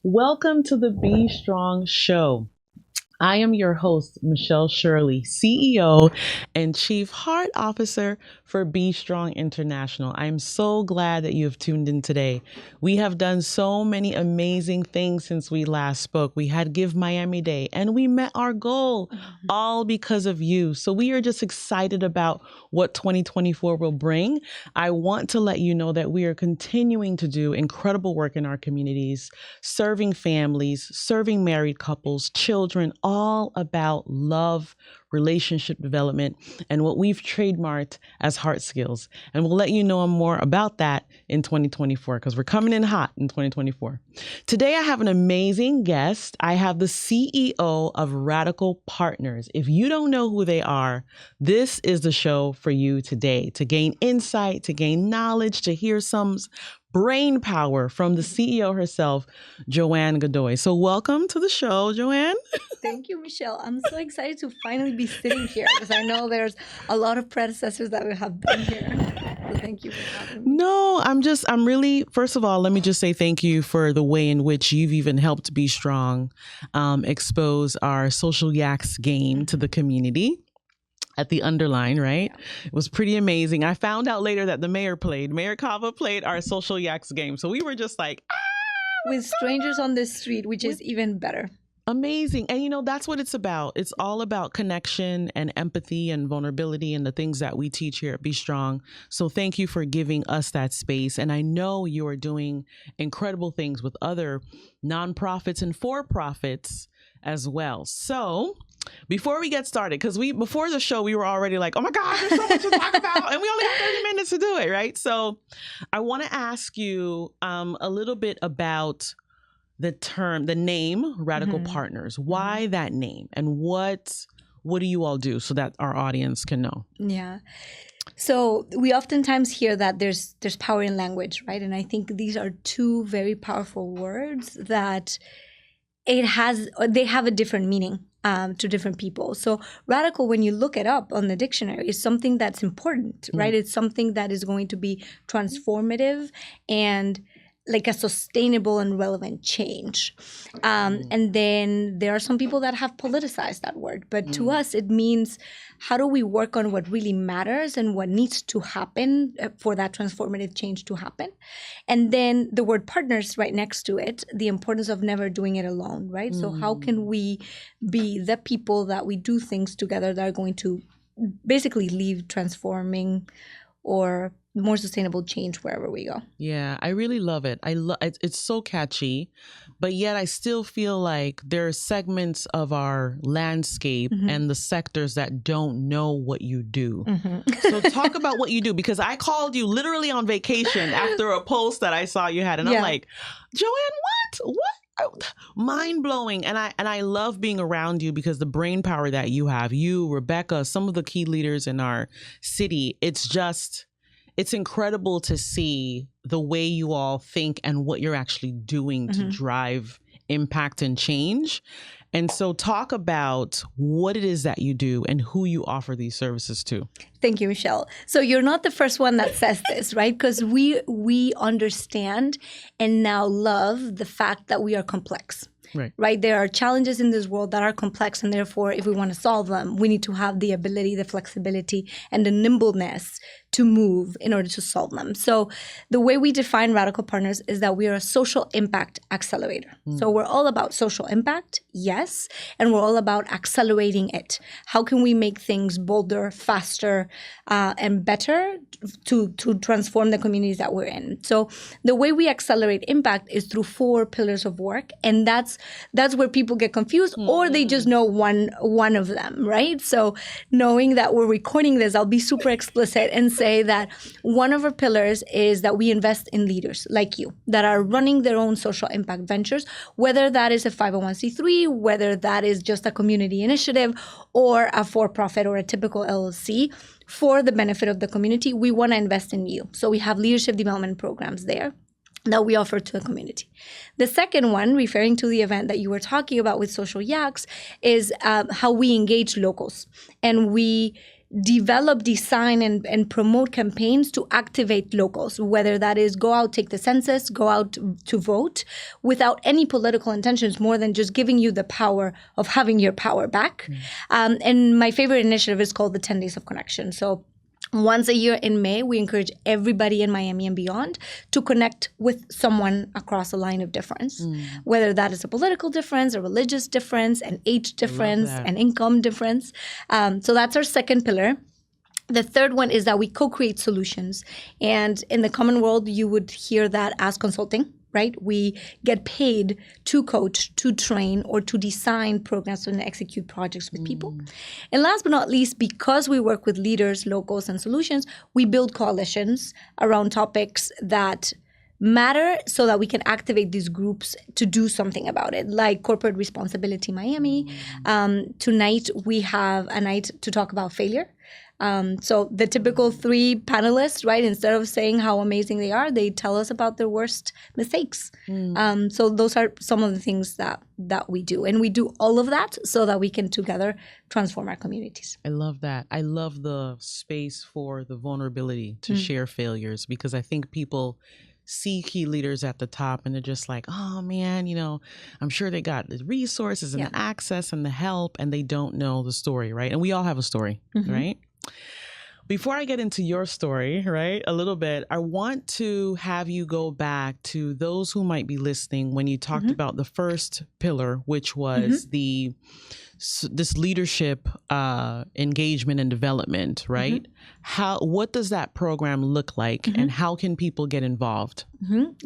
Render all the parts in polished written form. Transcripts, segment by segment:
Welcome to the Be Strong Show. I am your host, Michelle Shirley, CEO and Chief Heart Officer for BeStrong International. I'm so glad that you have tuned in today. We have done so many amazing things since we last spoke. We had Give Miami Day and we met our goal, all because of you. So we are just excited about what 2024 will bring. I want to let you know that we are continuing to do incredible work in our communities, serving families, serving married couples, children, all about love, relationship development, and what we've trademarked as heart skills. And we'll let you know more about that in 2024 because we're coming in hot in 2024. Today, I have an amazing guest. I have the CEO of Radical Partners. If you don't know who they are, this is the show for you today to gain insight, to gain knowledge, to hear some brain power from the CEO herself, Joan Godoy. So welcome to the show, Joan. Thank you, Michelle. I'm so excited to finally be sitting here because I know there's a lot of predecessors that have been here. So thank you for having me. No, I'm really, first of all, let me just say thank you for the way in which you've even helped Be Strong expose our social yaks game to the community. At the underline, right? Yeah. It was pretty amazing. I found out later that Mayor Kava played our social yaks game. So we were just like, with strangers on the street, which is even better. Amazing. And that's what it's about. It's all about connection and empathy and vulnerability and the things that we teach here at Be Strong. So thank you for giving us that space. And I know you are doing incredible things with other nonprofits and for-profits as well. So before we get started, because before the show, we were already like, oh my God, there's so much to talk about. And we only have 30 minutes to do it, right? So I want to ask you a little bit about the name Radical Partners. Why that name? And what do you all do so that our audience can know? Yeah. So we oftentimes hear that there's power in language, right? And I think these are two very powerful words that they have a different meaning to different people. So radical, when you look it up on the dictionary, is something that's important, right? It's something that is going to be transformative and like a sustainable and relevant change. And then there are some people that have politicized that word. But to us, it means how do we work on what really matters and what needs to happen for that transformative change to happen? And then the word partners right next to it, the importance of never doing it alone, right? So how can we be the people that we do things together that are going to basically leave transforming or more sustainable change wherever we go. Yeah, I really love it. It's so catchy, but yet I still feel like there are segments of our landscape and the sectors that don't know what you do. So talk about what you do, because I called you literally on vacation after a post that I saw you had, and I'm like, Joanne, what? Mind blowing. And I love being around you because the brain power that you have, you, Rebecca, some of the key leaders in our city, it's incredible to see the way you all think and what you're actually doing to drive impact and change. And so talk about what it is that you do and who you offer these services to. Thank you, Michelle. So you're not the first one that says this, right? Because we understand and now love the fact that we are complex. Right. There are challenges in this world that are complex, and therefore, if we want to solve them, we need to have the ability, the flexibility, and the nimbleness to move in order to solve them. So the way we define Radical Partners is that we are a social impact accelerator. So we're all about social impact, yes, and we're all about accelerating it. How can we make things bolder, faster, and better to transform the communities that we're in? So the way we accelerate impact is through 4 pillars of work, and that's where people get confused, or they just know one of them, right? So knowing that we're recording this, I'll be super explicit and say that one of our pillars is that we invest in leaders like you that are running their own social impact ventures, whether that is a 501c3, whether that is just a community initiative or a for-profit or a typical LLC. For the benefit of the community, we want to invest in you. So we have leadership development programs there that we offer to the community. The second one, referring to the event that you were talking about with Social Yaks, is how we engage locals. And we develop, design, and promote campaigns to activate locals, whether that is go out, take the census, go out to vote, without any political intentions more than just giving you the power of having your power back. And my favorite initiative is called the 10 Days of Connection. So once a year in May, we encourage everybody in Miami and beyond to connect with someone across a line of difference, whether that is a political difference, a religious difference, an age difference, an income difference. So that's our second pillar. The third one is that we co-create solutions. And in the common world, you would hear that as consulting. Right? We get paid to coach, to train, or to design programs and execute projects with people. And last but not least, because we work with leaders, locals, and solutions, we build coalitions around topics that matter so that we can activate these groups to do something about it, like Corporate Responsibility Miami. Tonight, we have a night to talk about failure. So the typical three panelists, right, instead of saying how amazing they are, they tell us about their worst mistakes. So those are some of the things that we do. And we do all of that so that we can together transform our communities. I love that. I love the space for the vulnerability to share failures, because I think people see key leaders at the top and they're just like, oh man, I'm sure they got the resources and the access and the help, and they don't know the story, right? And we all have a story, right? Before I get into your story, right, a little bit, I want to have you go back to those who might be listening when you talked about the first pillar, which was this leadership engagement and development, right? What does that program look like, and how can people get involved?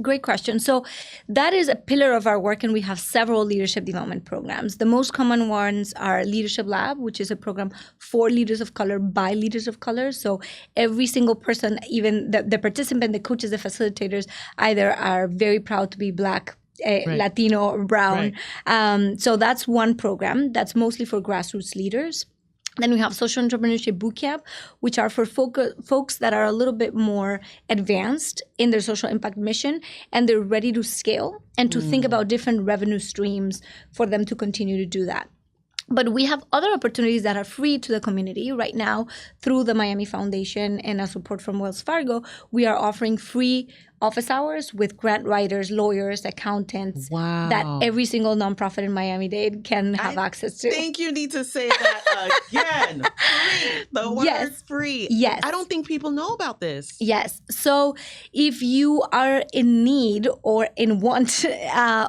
Great question. So that is a pillar of our work, and we have several leadership development programs. The most common ones are Leadership Lab, which is a program for leaders of color by leaders of color. So every single person, even the participant, the coaches, the facilitators, either are very proud to be Black, Latino, or brown. So that's one program that's mostly for grassroots leaders. Then we have Social Entrepreneurship Bootcamp, which are for folks that are a little bit more advanced in their social impact mission, and they're ready to scale and to think about different revenue streams for them to continue to do that. But we have other opportunities that are free to the community right now through the Miami Foundation and a support from Wells Fargo. We are offering free office hours with grant writers, lawyers, accountants that every single nonprofit in Miami-Dade can have access to. I think you need to say that again. Free. The word free. Yes. I don't think people know about this. Yes. So if you are in need or in want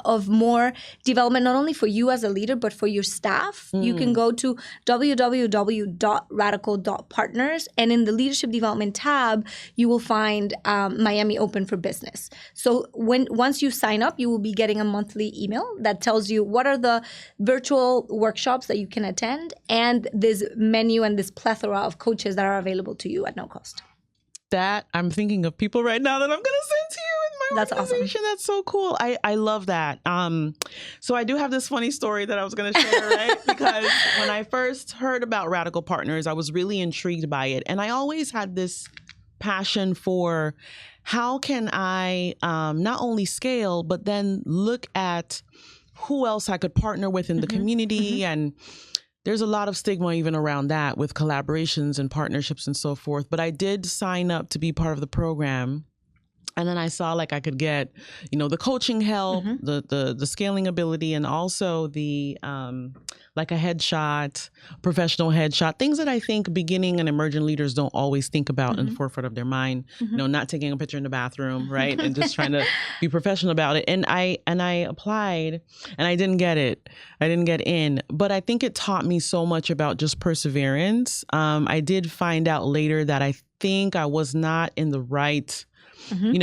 of more development, not only for you as a leader, but for your staff, you can go to www.radical.partners. And in the leadership development tab, you will find Miami Open for Business. So once you sign up, you will be getting a monthly email that tells you what are the virtual workshops that you can attend, and this menu and this plethora of coaches that are available to you at no cost. That I'm thinking of people right now that I'm going to send to you in my organization. That's so cool. I love that. So I do have this funny story that I was going to share, right? Because when I first heard about Radical Partners, I was really intrigued by it. And I always had this passion for how can I not only scale, but then look at who else I could partner with in the community. And there's a lot of stigma even around that with collaborations and partnerships and so forth. But I did sign up to be part of the program. And then I saw like I could get, the coaching help, the scaling ability, and also the like a headshot, professional headshot, things that I think beginning and emerging leaders don't always think about in the forefront of their mind. Not taking a picture in the bathroom, right, and just trying to be professional about it. And I applied, and I didn't get it. I didn't get in, but I think it taught me so much about just perseverance. I did find out later that I think I was not in the right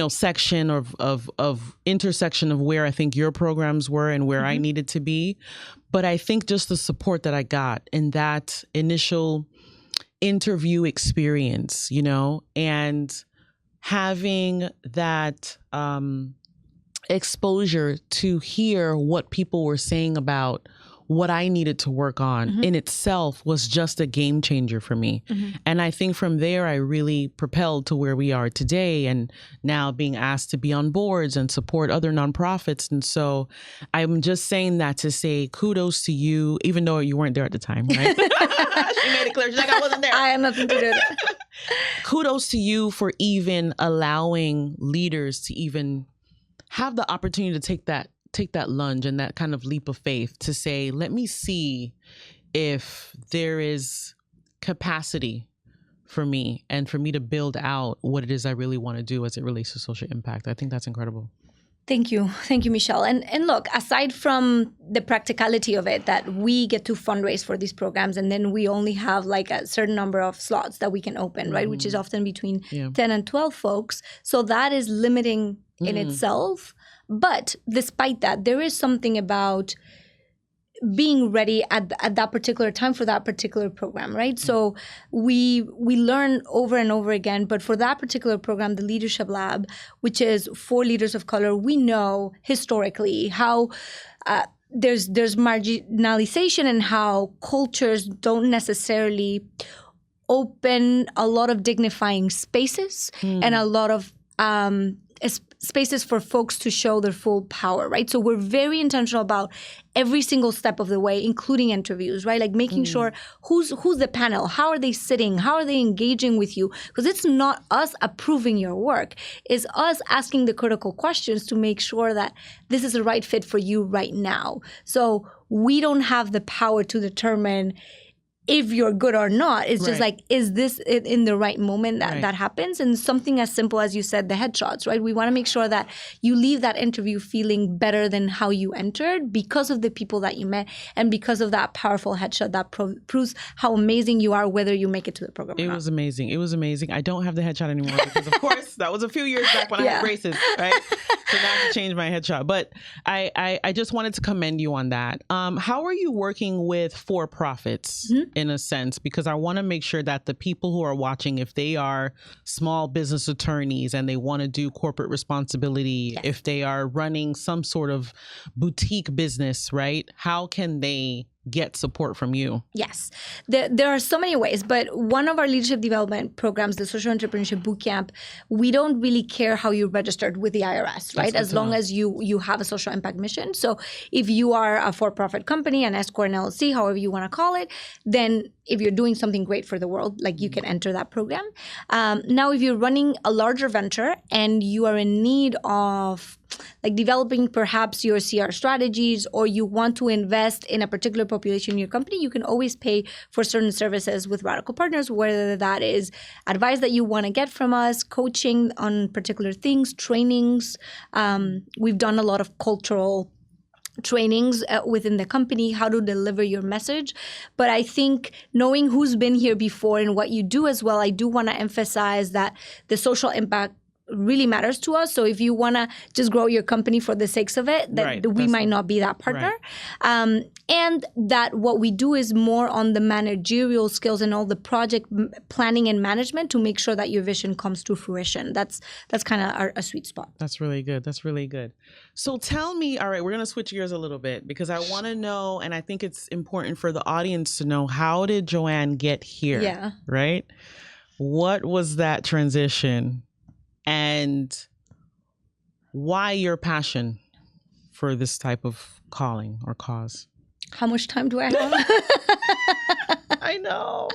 section of intersection of where I think your programs were and where I needed to be. But I think just the support that I got in that initial interview experience, and having that exposure to hear what people were saying about what I needed to work on in itself was just a game changer for me. And I think from there, I really propelled to where we are today, and now being asked to be on boards and support other nonprofits. And so I'm just saying that to say kudos to you, even though you weren't there at the time, right? She made it clear. She's like, I wasn't there. I had nothing to do with it. Kudos to you for even allowing leaders to even have the opportunity to take that lunge and that kind of leap of faith to say, let me see if there is capacity for me and for me to build out what it is I really want to do as it relates to social impact. I think that's incredible. Thank you, Michelle. And look, aside from the practicality of it, that we get to fundraise for these programs, and then we only have like a certain number of slots that we can open, right? Which is often between 10 and 12 folks. So that is limiting in itself. But despite that, there is something about being ready at that particular time for that particular program, right? So we learn over and over again, but for that particular program, the Leadership Lab, which is for leaders of color, we know historically how there's marginalization and how cultures don't necessarily open a lot of dignifying spaces and a lot of spaces for folks to show their full power, right? So we're very intentional about every single step of the way, including interviews, right? Like making sure who's the panel, how are they sitting, how are they engaging with you? Because it's not us approving your work, it's us asking the critical questions to make sure that this is the right fit for you right now. So we don't have the power to determine if you're good or not. It's just like, is this in the right moment that happens? And something as simple as you said, the headshots, right? We want to make sure that you leave that interview feeling better than how you entered because of the people that you met and because of that powerful headshot that proves how amazing you are, whether you make it to the program or not. It was amazing. It was amazing. I don't have the headshot anymore because, of course, that was a few years back when I had braces, right? So now I have to change my headshot. But I just wanted to commend you on that. How are you working with for-profits in a sense? Because I want to make sure that the people who are watching, if they are small business attorneys and they want to do corporate responsibility, if they are running some sort of boutique business, right? How can they get support from you? Yes. There are so many ways, but one of our leadership development programs, the Social Entrepreneurship Bootcamp, we don't really care how you're registered with the IRS, right? As long as you have a social impact mission. So if you are a for-profit company, an S Corp, an LLC, however you want to call it, then if you're doing something great for the world, like you can enter that program. Now, if you're running a larger venture and you are in need of like developing perhaps your CR strategies, or you want to invest in a particular population in your company, you can always pay for certain services with Radical Partners, whether that is advice that you want to get from us, coaching on particular things, trainings. We've done a lot of cultural trainings within the company, how to deliver your message. But I think knowing who's been here before and what you do as well, I do want to emphasize that the social impact really matters to us. So if you want to just grow your company for the sakes of it, that we might not be that partner. And that what we do is more on the managerial skills and all the project planning and management to make sure that your vision comes to fruition. That's kind of a sweet spot. That's really good. That's really good. So tell me, all right, we're going to switch gears a little bit because I want to know, and I think it's important for the audience to know, how did Joanne get here? Yeah. Right? What was that transition? And why your passion for this type of calling or cause? How much time do I have? I know.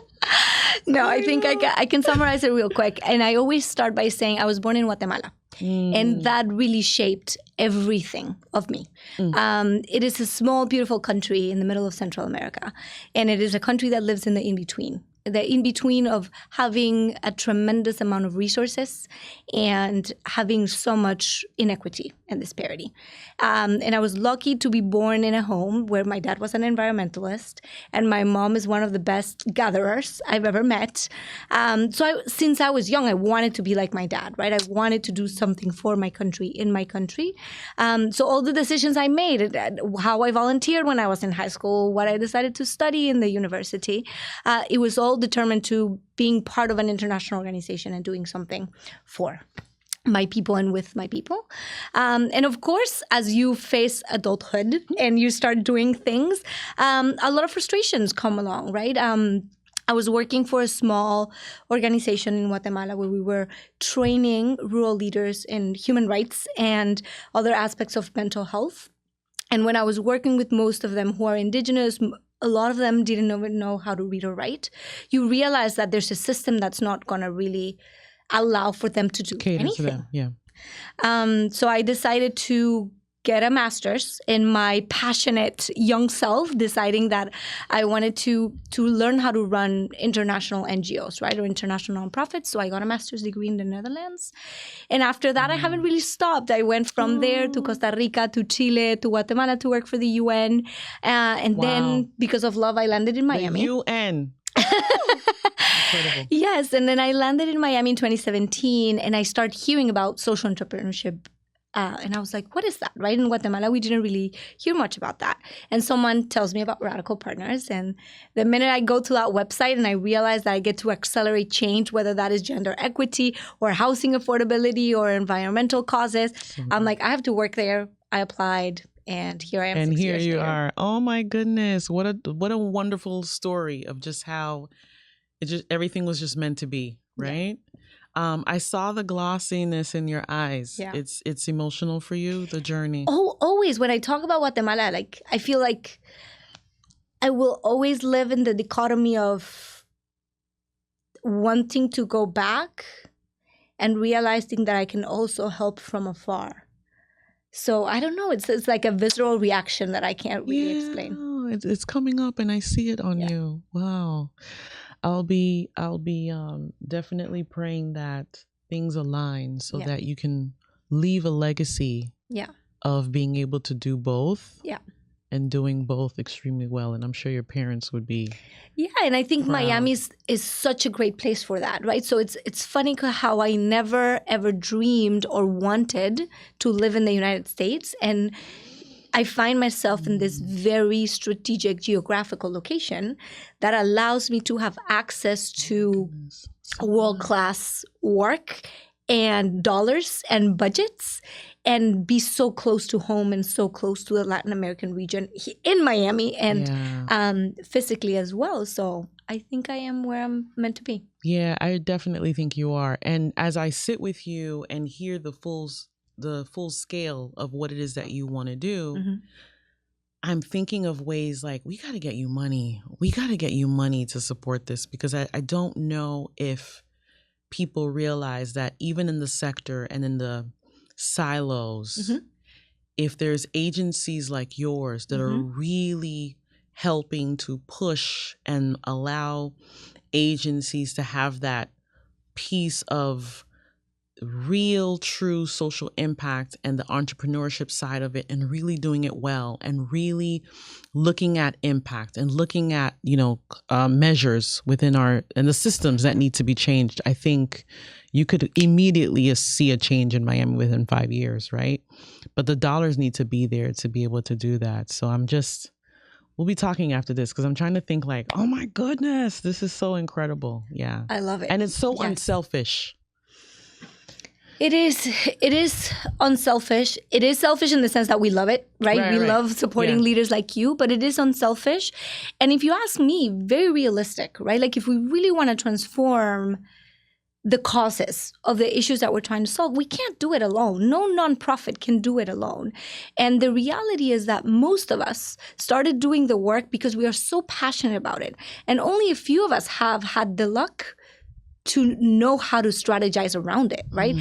No, I think I can summarize it real quick. And I always start by saying I was born in Guatemala. And that really shaped everything of me. It is a small, beautiful country in the middle of Central America. And it is a country that lives in the in-between. The in-between of having a tremendous amount of resources and having so much inequity and disparity. And I was lucky to be born in a home where my dad was an environmentalist and my mom is one of the best gatherers I've ever met. Since I was young, I wanted to be like my dad, right? I wanted to do something for my country, in my country. So all the decisions I made, how I volunteered when I was in high school, what I decided to study in the university, it was all determined to being part of an international organization and doing something for. my people and with my people. And of course, as you face adulthood and you start doing things, a lot of frustrations come along, right? I was working for a small organization in Guatemala where we were training rural leaders in human rights and other aspects of mental health. And when I was working with most of them who are indigenous, a lot of them didn't even know how to read or write. You realize that there's a system that's not going to really allow for them to do Cater anything. to them. Yeah. So I decided to get a master's in my passionate young self, deciding that I wanted to learn how to run international NGOs, right, or international nonprofits. So I got a master's degree in the Netherlands. And after that, I haven't really stopped. I went from there to Costa Rica, to Chile, to Guatemala to work for the UN. And then because of love, I landed in Miami. The UN. Incredible. Yes. And then I landed in Miami in 2017 and I started hearing about social entrepreneurship. And I was like, what is that? Right? In Guatemala, we didn't really hear much about that. And someone tells me about Radical Partners. And the minute I go to that website and I realize that I get to accelerate change, whether that is gender equity or housing affordability or environmental causes, I'm like, I have to work there. I applied. And here I am. And 6 here years you later. are. Oh my goodness. What a wonderful story of just how everything was just meant to be, right? Yeah. I saw the glossiness in your eyes. Yeah. It's emotional for you, the journey. Oh, always. When I talk about Guatemala, like I feel like I will always live in the dichotomy of wanting to go back and realizing that I can also help from afar. So I don't know. It's like a visceral reaction that I can't really explain. It's coming up, and I see it on you. Wow. I'll be definitely praying that things align so that you can leave a legacy of being able to do both and doing both extremely well. And I'm sure your parents would be and I think proud. Miami is such a great place for that, right? So it's funny how I never ever dreamed or wanted to live in the United States, and I find myself in this very strategic geographical location that allows me to have access to world-class work and dollars and budgets and be so close to home and so close to the Latin American region in Miami and physically as well. So I think I am where I'm meant to be. Yeah, I definitely think you are. And as I sit with you and hear the full scale of what it is that you want to do, I'm thinking of ways like, we got to get you money. We got to get you money to support this, because I don't know if people realize that even in the sector and in the silos, if there's agencies like yours that are really helping to push and allow agencies to have that piece of real, true social impact and the entrepreneurship side of it, and really doing it well, and really looking at impact and looking at, measures within and the systems that need to be changed, I think you could immediately see a change in Miami within 5 years, right? But the dollars need to be there to be able to do that. So we'll be talking after this, because I'm trying to think like, oh my goodness, this is so incredible. Yeah. I love it. And it's so unselfish. It is unselfish. It is selfish in the sense that we love it, right? We love supporting leaders like you, but it is unselfish. And if you ask me, very realistic, right? Like if we really want to transform the causes of the issues that we're trying to solve, we can't do it alone. No nonprofit can do it alone. And the reality is that most of us started doing the work because we are so passionate about it. And only a few of us have had the luck to know how to strategize around it, right?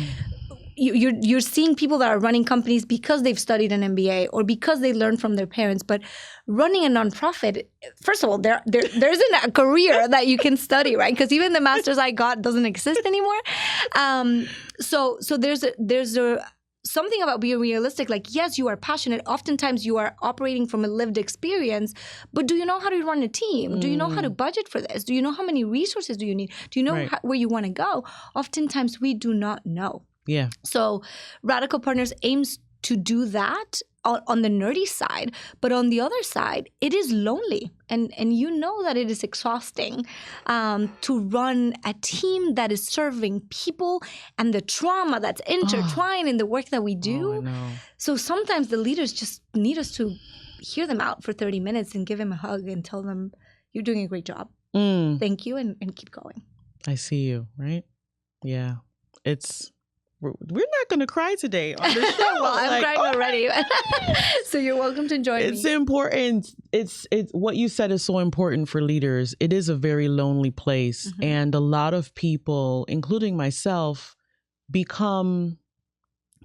You're seeing people that are running companies because they've studied an MBA or because they learned from their parents. But running a nonprofit, first of all, there isn't a career that you can study, right? Because even the master's I got doesn't exist anymore. So there's something about being realistic. Like, yes, you are passionate. Oftentimes you are operating from a lived experience, but do you know how to run a team? Do you know how to budget for this? Do you know how many resources do you need? Do you know where you want to go? Oftentimes we do not know. Yeah. So Radical Partners aims to do that on the nerdy side, but on the other side, it is lonely. And you know that it is exhausting to run a team that is serving people and the trauma that's intertwined in the work that we do. I know. So sometimes the leaders just need us to hear them out for 30 minutes and give them a hug and tell them, you're doing a great job. Thank you, and keep going. I see you, right? Yeah. We're not going to cry today on the show. Well, I'm crying already. So you're welcome to join me. It's important. It's what you said is so important for leaders. It is a very lonely place. And a lot of people, including myself, become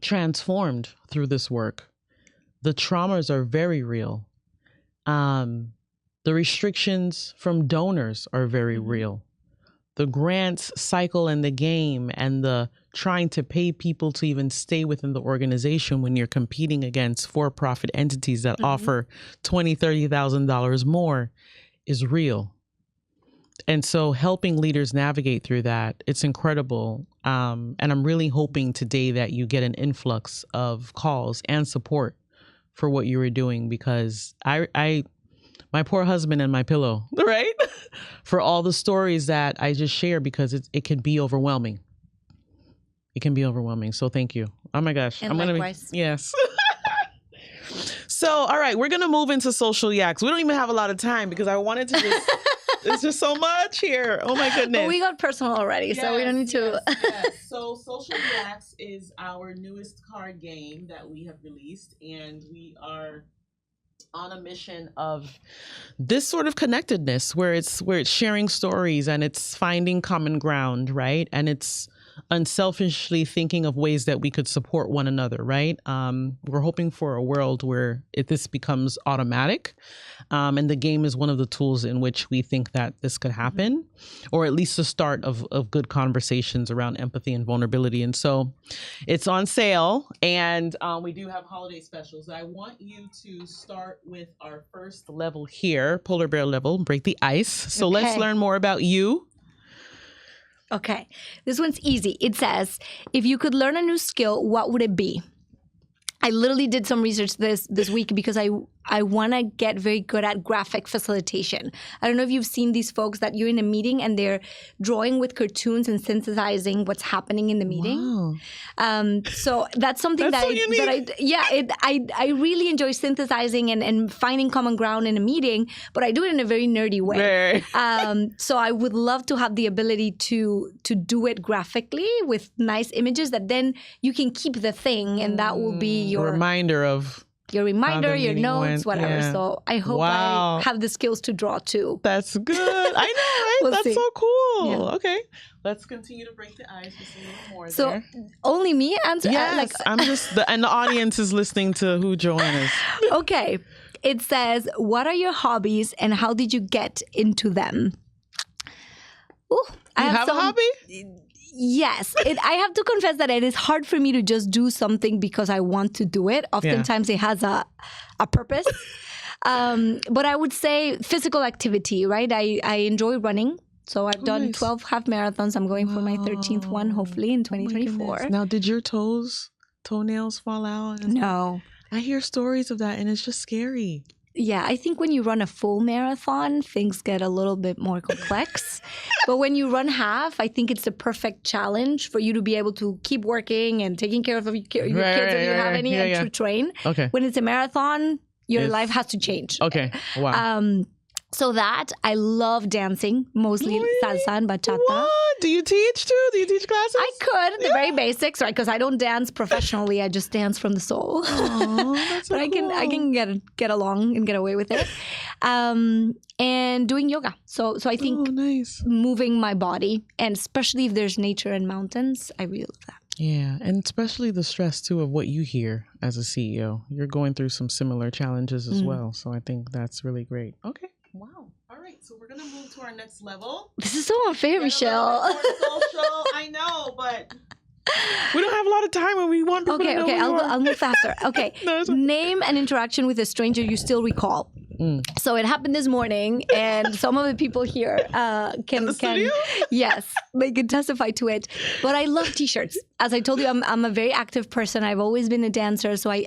transformed through this work. The traumas are very real. The restrictions from donors are very real. The grants cycle and the game and the trying to pay people to even stay within the organization when you're competing against for-profit entities that offer $20,000, $30,000 more is real. And so helping leaders navigate through that, it's incredible. And I'm really hoping today that you get an influx of calls and support for what you were doing, because my poor husband and my pillow, right? For all the stories that I just share, because it can be overwhelming. It can be overwhelming. So thank you. Oh my gosh. And likewise. Yes. So, all right, we're going to move into social yaks. We don't even have a lot of time because I wanted to just, there's just so much here. Oh my goodness. But we got personal already, so we don't need to. Yes. So social yaks is our newest card game that we have released, and we are on a mission of this sort of connectedness where it's sharing stories and it's finding common ground, right? And it's unselfishly thinking of ways that we could support one another, right? We're hoping for a world where this becomes automatic, and the game is one of the tools in which we think that this could happen, or at least the start of good conversations around empathy and vulnerability. And so it's on sale, and we do have holiday specials. I want you to start with our first level here, polar bear level, break the ice. So let's learn more about you. Okay, this one's easy. It says, if you could learn a new skill, what would it be? I literally did some research this week because I want to get very good at graphic facilitation. I don't know if you've seen these folks that you're in a meeting and they're drawing with cartoons and synthesizing what's happening in the meeting. Wow. So that's something I really enjoy synthesizing and finding common ground in a meeting, but I do it in a very nerdy way. So I would love to have the ability to do it graphically with nice images that then you can keep the thing, and that will be your reminder of your notes, whatever. Yeah. So I hope I have the skills to draw too. That's good. I know, right? That's see. So cool. Yeah. Okay. Let's continue to break the ice just a little more. So there. Only me answer? Yes. I'm just, and the audience is listening to who Joanne is. Okay. It says, what are your hobbies and how did you get into them? Ooh, you have a hobby? Yes. I have to confess that it is hard for me to just do something because I want to do it. Oftentimes it has a purpose. But I would say physical activity, right? I enjoy running. So I've done 12 half marathons. I'm going for my 13th one, hopefully, in 2024. Now, did your toenails fall out? No. I hear stories of that, and it's just scary. Yeah, I think when you run a full marathon, things get a little bit more complex. But when you run half, I think it's the perfect challenge for you to be able to keep working and taking care of your kids if you have any, and to train. Okay. When it's a marathon, your life has to change. Okay. Wow. So that, I love dancing, mostly salsa and bachata. What? Do you teach too? Do you teach classes? I could, the very basics, right? Because I don't dance professionally. I just dance from the soul. Oh, that's so but cool. I can get along and get away with it. And doing yoga. So I think moving my body, and especially if there's nature and mountains, I really love that. Yeah, and especially the stress too of what you hear as a CEO. You're going through some similar challenges as well. So I think that's really great. Okay. Wow. All right. So we're going to move to our next level. This is so unfair, Michelle. Social. I know, but we don't have a lot of time and we want people to know who you are. I'll move faster. Okay. Name an interaction with a stranger you still recall. So it happened this morning, and some of the people here can yes, they can testify to it. But I love T-shirts. As I told you, I'm a very active person. I've always been a dancer, so I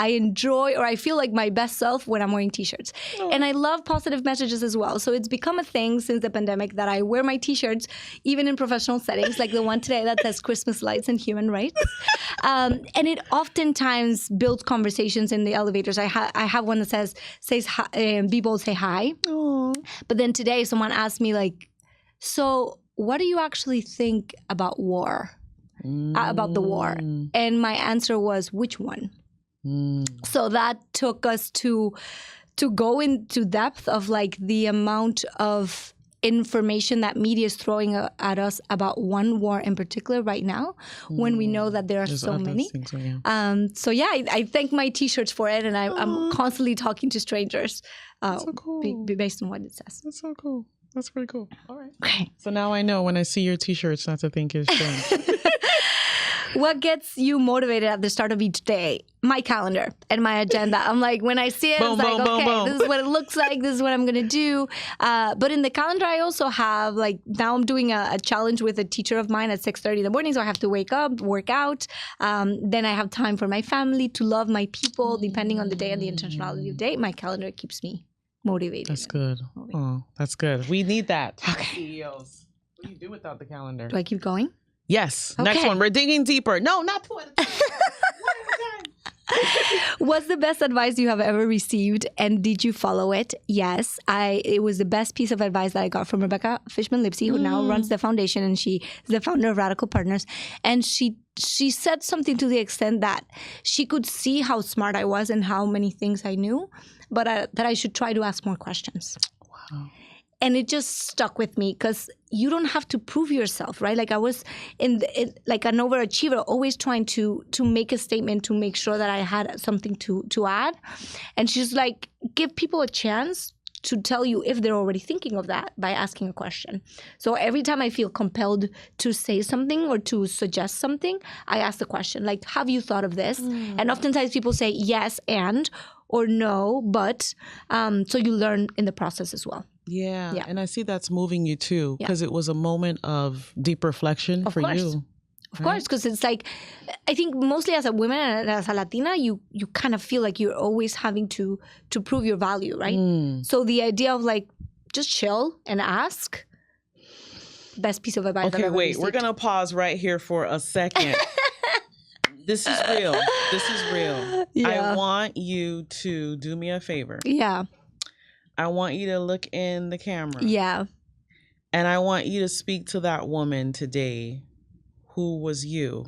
enjoy, or I feel like my best self when I'm wearing t-shirts. And I love positive messages as well. So it's become a thing since the pandemic that I wear my t-shirts even in professional settings, like the one today that says Christmas lights and human rights. And it oftentimes builds conversations in the elevators. I have one that says hi, be bold, say hi. Aww. But then today someone asked me like, so what do you actually think about war? About the war? And my answer was, which one? So that took us to go into depth of like the amount of information that media is throwing at us about one war in particular right now, when we know that there are so many. So yeah, I thank my t-shirts for it, and I'm constantly talking to strangers so cool. based on what it says. That's so cool. That's pretty cool. All right. Okay. So now I know when I see your t-shirts not to think it's strange. What gets you motivated at the start of each day? My calendar and my agenda. I'm like, when I see it, it's like, okay, this is what it looks like. This is what I'm going to do. But in the calendar, I also have, like, now I'm doing a challenge with a teacher of mine at 6:30 in the morning. So I have to wake up, work out. Then I have time for my family, to love my people, depending on the day and the intentionality of the day. My calendar keeps me motivated. That's good. Oh, that's good. We need that. Okay. CEOs. What do you do without the calendar? Do I keep going? Yes. Okay. Next one. We're digging deeper. No, not two at a time. One at a time. What's the best advice you have ever received, and did you follow it? Yes, it was the best piece of advice that I got from Rebecca Fishman-Lipsey, who now runs the foundation, and she is the founder of Radical Partners. And she said something to the extent that she could see how smart I was and how many things I knew, but that I should try to ask more questions. Wow. And it just stuck with me, because you don't have to prove yourself, right? Like I was like an overachiever, always trying to make a statement, to make sure that I had something to add. And she's like, give people a chance to tell you if they're already thinking of that by asking a question. So every time I feel compelled to say something or to suggest something, I ask the question, like, have you thought of this? And oftentimes people say yes and, or no, but. So you learn in the process as well. Yeah. And I see that's moving you too, because it was a moment of deep reflection for you. Of course, because it's like, I think mostly as a woman and as a Latina, you kind of feel like you're always having to prove your value, right? So the idea of like, just chill and ask, best piece of advice I've ever received. We're going to pause right here for a second. This is real. This is real. Yeah. I want you to do me a favor. Yeah. I want you to look in the camera. Yeah. And I want you to speak to that woman today who was you,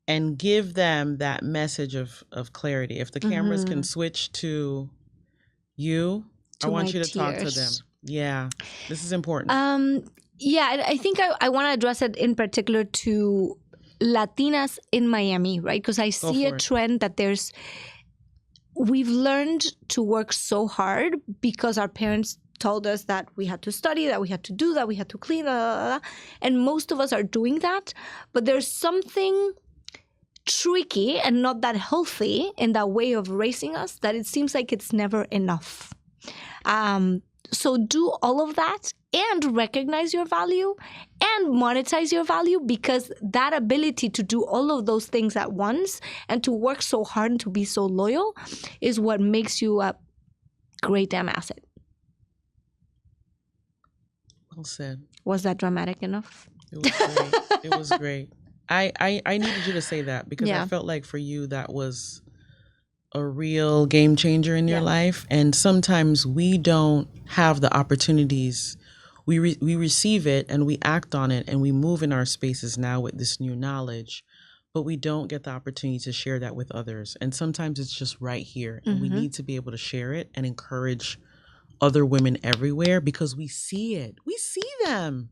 and give them that message of clarity. If the cameras can switch to you, I want you to talk to them. Yeah, this is important. Yeah, I think I want to address it in particular to Latinas in Miami, right? Because I see a trend that we've learned to work so hard because our parents told us that we had to study, that we had to do that, we had to clean, and most of us are doing that. But there's something tricky and not that healthy in that way of raising us, that it seems like it's never enough. So do all of that and recognize your value and monetize your value, because that ability to do all of those things at once and to work so hard and to be so loyal is what makes you a great damn asset. Well said. Was that dramatic enough? It was great. It was great. I needed you to say that, because I felt like for you that was a real game changer in your life. And sometimes we don't have the opportunities. We receive it and we act on it and we move in our spaces now with this new knowledge, but we don't get the opportunity to share that with others. And sometimes it's just right here, and we need to be able to share it and encourage other women everywhere, because we see it. We see them.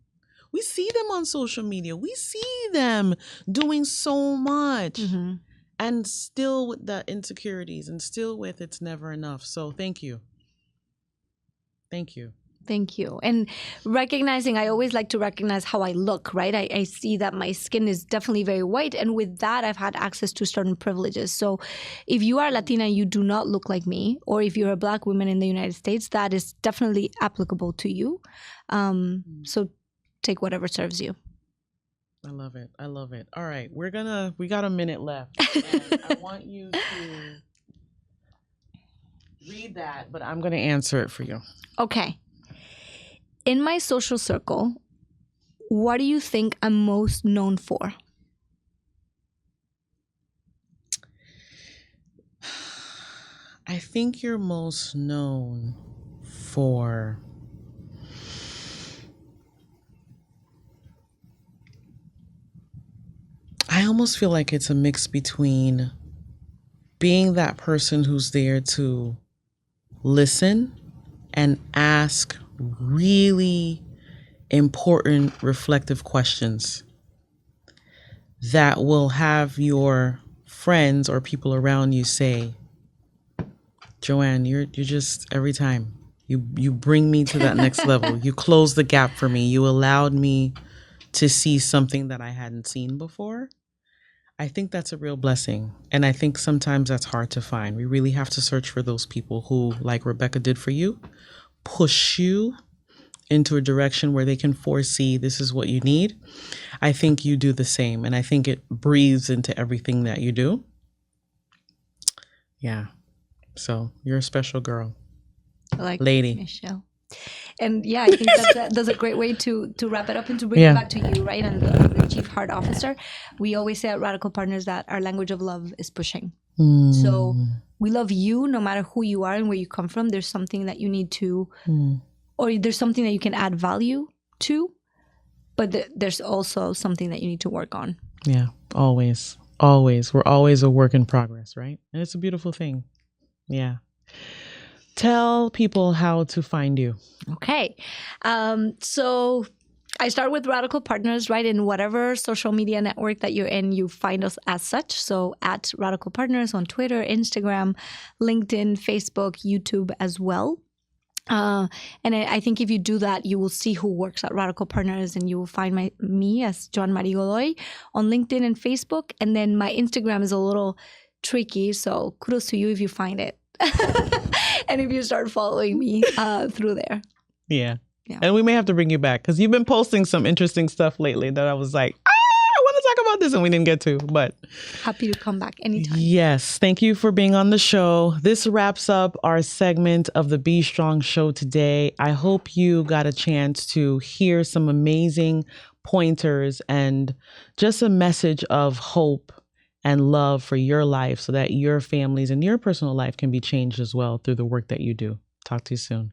We see them on social media. We see them doing so much. And still with the insecurities, and still with it's never enough. So thank you. Thank you. Thank you. And recognizing, I always like to recognize how I look, right? I see that my skin is definitely very white. And with that, I've had access to certain privileges. So if you are Latina, you do not look like me. Or if you're a Black woman in the United States, that is definitely applicable to you. So take whatever serves you. I love it. I love it. All right. We got a minute left. And I want you to read that, but I'm going to answer it for you. Okay. In my social circle, what do you think I'm most known for? I think you're most known for I almost feel like it's a mix between being that person who's there to listen and ask really important reflective questions that will have your friends or people around you say, Joanne, you're just every time you bring me to that next level. You close the gap for me. You allowed me to see something that I hadn't seen before. I think that's a real blessing. And I think sometimes that's hard to find. We really have to search for those people who, like Rebecca did for you, push you into a direction where they can foresee this is what you need. I think you do the same. And I think it breathes into everything that you do. Yeah. So you're a special girl. I like lady. Michelle. And yeah, I think that's a great way to wrap it up and to bring it back to you, right? And the Chief Heart Officer. We always say at Radical Partners that our language of love is pushing. So we love you no matter who you are and where you come from. There's something that you need to, or there's something that you can add value to, but there's also something that you need to work on. Yeah, always. Always. We're always a work in progress, right? And it's a beautiful thing. Yeah. Tell people how to find you. Okay. So I start with Radical Partners, right? In whatever social media network that you're in, you find us as such. So at Radical Partners on Twitter, Instagram, LinkedIn, Facebook, YouTube as well. And I think if you do that, you will see who works at Radical Partners, and you will find me as Joan Marie Godoy on LinkedIn and Facebook. And then my Instagram is a little tricky, so kudos to you if you find it. And if you start following me through there. Yeah. And we may have to bring you back because you've been posting some interesting stuff lately that I was like, I want to talk about this, and we didn't get to, but happy to come back anytime. Yes. Thank you for being on the show. This wraps up our segment of the Be Strong show today. I hope you got a chance to hear some amazing pointers and just a message of hope and love for your life so that your families and your personal life can be changed as well through the work that you do. Talk to you soon.